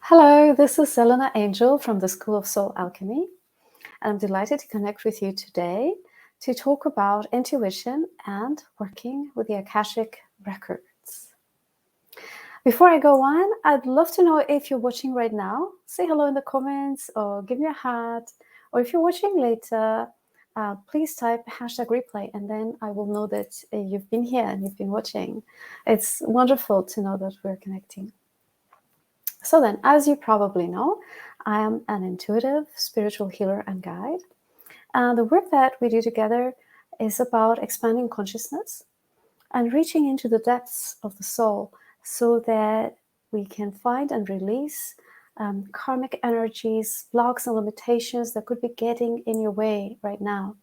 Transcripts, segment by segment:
Hello, this is Elena Angel from the School of Soul Alchemy, and I'm delighted to connect with you today to talk about intuition and working with the Akashic Records. Before I go on, I'd love to know if you're watching right now. Say hello in the comments or give me a heart. Or if you're watching later, please type #replay and then I will know that you've been here and you've been watching. It's wonderful to know that we're connecting. So then, as you probably know, I am an intuitive spiritual healer and guide. And the work that we do together is about expanding consciousness and reaching into the depths of the soul so that we can find and release karmic energies, blocks and limitations that could be getting in your way right now.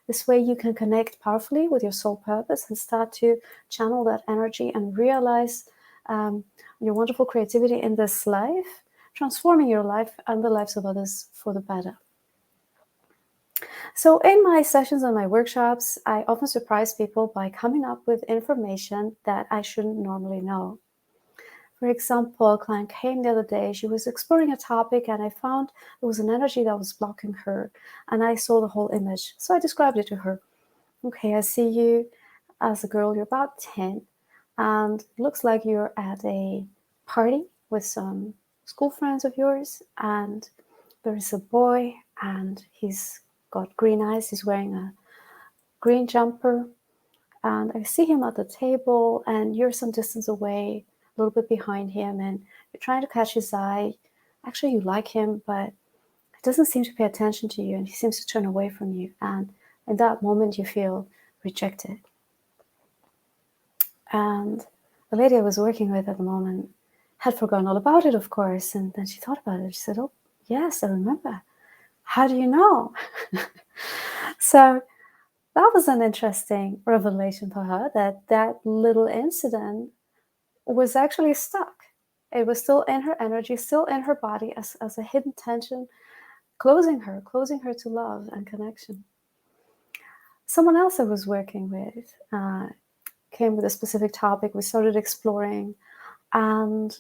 This way you can connect powerfully with your soul purpose and start to channel that energy and realize your wonderful creativity in this life, transforming your life and the lives of others for the better. So in my sessions and my workshops, I often surprise people by coming up with information that I shouldn't normally know. For example, a client came the other day, she was exploring a topic and I found there was an energy that was blocking her and I saw the whole image. So I described it to her. Okay, I see you as a girl, you're about 10 and it looks like you're at a party with some school friends of yours and there is a boy and he's got green eyes, he's wearing a green jumper and I see him at the table and you're some distance away, a little bit behind him and you're trying to catch his eye. Actually, you like him, but he doesn't seem to pay attention to you and he seems to turn away from you. And in that moment, you feel rejected. And the lady I was working with at the moment had forgotten all about it, of course. And then she thought about it. She said, "Oh, yes, I remember. How do you know?" So that was an interesting revelation for her, that that little incident was actually stuck. It was still in her energy, still in her body as a hidden tension, closing her to love and connection. Someone else I was working with came with a specific topic. We started exploring, and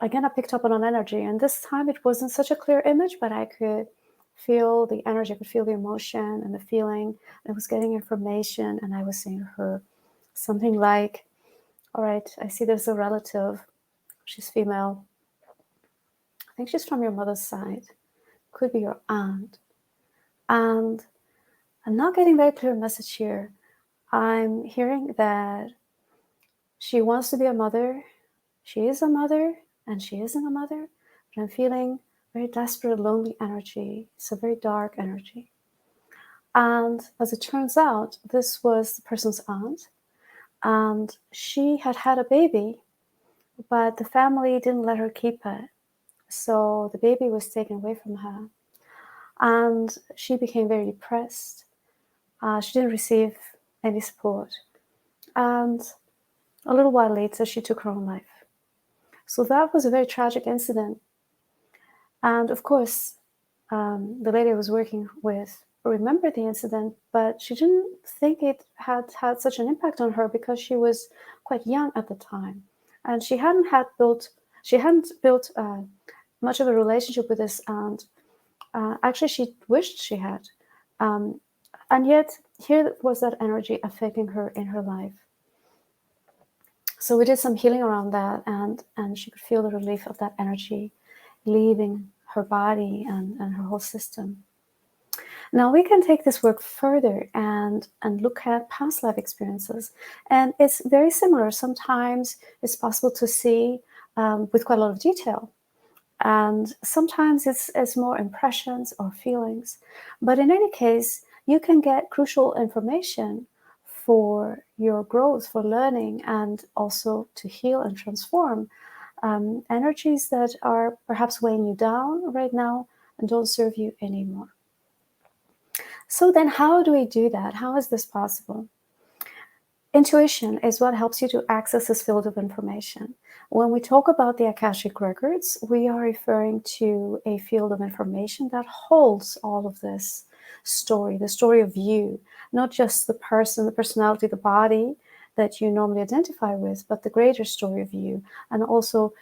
again, I picked up on an energy. And this time it wasn't such a clear image, but I could feel the energy, I could feel the emotion and the feeling. I was getting information, and I was saying to her something like, "All right, I see there's a relative. She's female. I think she's from your mother's side. Could be your aunt. And I'm not getting a very clear message here. I'm hearing that she wants to be a mother. She is a mother, and she isn't a mother. But I'm feeling very desperate, lonely energy. It's a very dark energy." And as it turns out, this was the person's aunt. And she had had a baby, but the family didn't let her keep it. So the baby was taken away from her. And she became very depressed. She didn't receive any support. And a little while later, she took her own life. So that was a very tragic incident. And of course, the lady I was working with remembered the incident, but she didn't think it had had such an impact on her because she was quite young at the time. And she hadn't built much of a relationship with this aunt. Actually, she wished she had. And yet, here was that energy affecting her in her life. So we did some healing around that, and she could feel the relief of that energy leaving her body and her whole system. Now we can take this work further and look at past life experiences. And it's very similar. Sometimes it's possible to see with quite a lot of detail. And sometimes it's more impressions or feelings. But in any case, you can get crucial information for your growth, for learning, and also to heal and transform energies that are perhaps weighing you down right now and don't serve you anymore. So then how do we do that? How is this possible? Intuition is what helps you to access this field of information. When we talk about the Akashic Records, we are referring to a field of information that holds all of this story, the story of you, not just the person, the personality, the body that you normally identify with, but the greater story of you, and also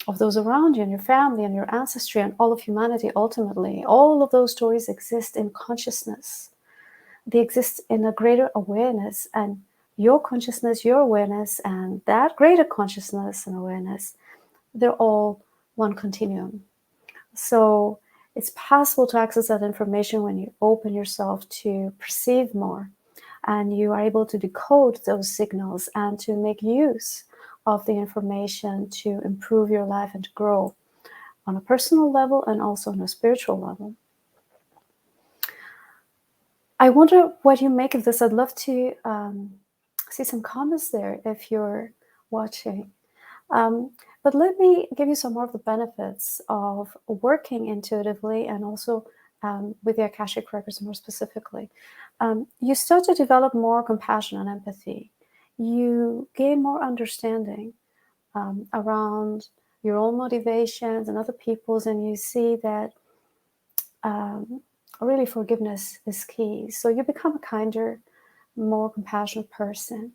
of those around you and your family and your ancestry and all of humanity ultimately. All of those stories exist in consciousness. They exist in a greater awareness, and your consciousness, your awareness, and that greater consciousness and awareness, they're all one continuum. So it's possible to access that information when you open yourself to perceive more, and you are able to decode those signals and to make use of the information to improve your life and to grow on a personal level and also on a spiritual level. I wonder what you make of this. I'd love to see some comments there if you're watching. But let me give you some more of the benefits of working intuitively and also with the Akashic Records more specifically. You start to develop more compassion and empathy. You gain more understanding around your own motivations and other people's, and you see that really forgiveness is key. So you become a kinder, more compassionate person.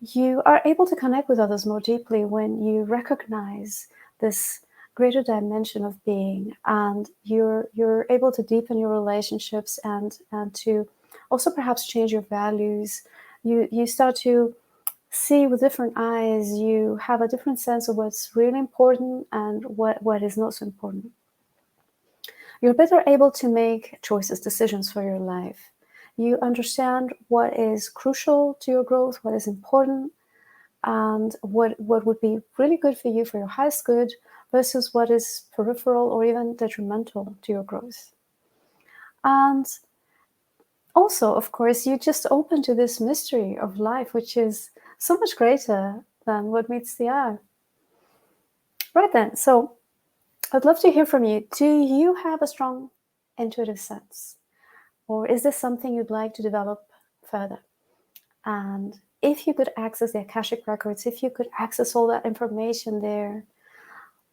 You are able to connect with others more deeply when you recognize this greater dimension of being, and you're able to deepen your relationships and to also perhaps change your values. You start to see with different eyes. You have a different sense of what's really important and what is not so important. You're better able to make choices, decisions for your life. You understand what is crucial to your growth, what is important, and what would be really good for you, for your highest good, versus what is peripheral or even detrimental to your growth. And also, of course, you just open to this mystery of life, which is so much greater than what meets the eye. Right then, so I'd love to hear from you. Do you have a strong intuitive sense? Or is this something you'd like to develop further? And if you could access the Akashic Records, if you could access all that information there,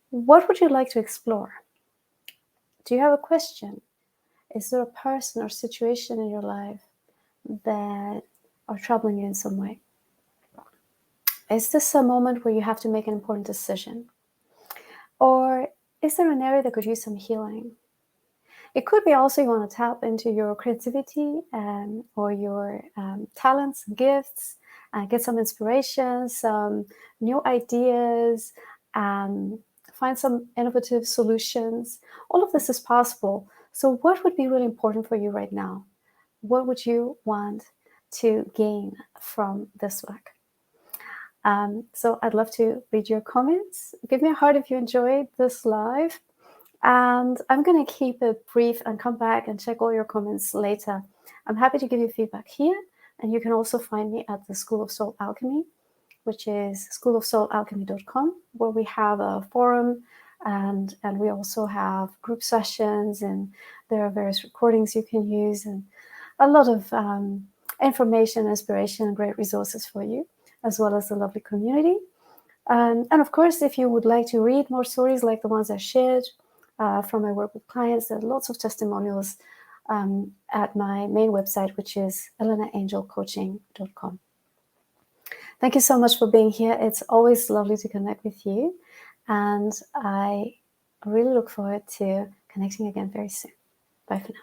what would you like to explore? Do you have a question? Is there a person or situation in your life that are troubling you in some way? Is this a moment where you have to make an important decision? Or is there an area that could use some healing? It could be also you want to tap into your creativity or your talents and gifts, get some inspiration, some new ideas, find some innovative solutions. All of this is possible. So what would be really important for you right now? What would you want to gain from this work? So I'd love to read your comments. Give me a heart if you enjoyed this live. And I'm going to keep it brief and come back and check all your comments later. I'm happy to give you feedback here. And you can also find me at the School of Soul Alchemy, which is schoolofsoulalchemy.com, where we have a forum and we also have group sessions, and there are various recordings you can use and a lot of information, inspiration, and great resources for you, as well as the lovely community. And of course, if you would like to read more stories like the ones I shared from my work with clients, there are lots of testimonials at my main website, which is elenaangelcoaching.com. Thank you so much for being here. It's always lovely to connect with you. And I really look forward to connecting again very soon. Bye for now.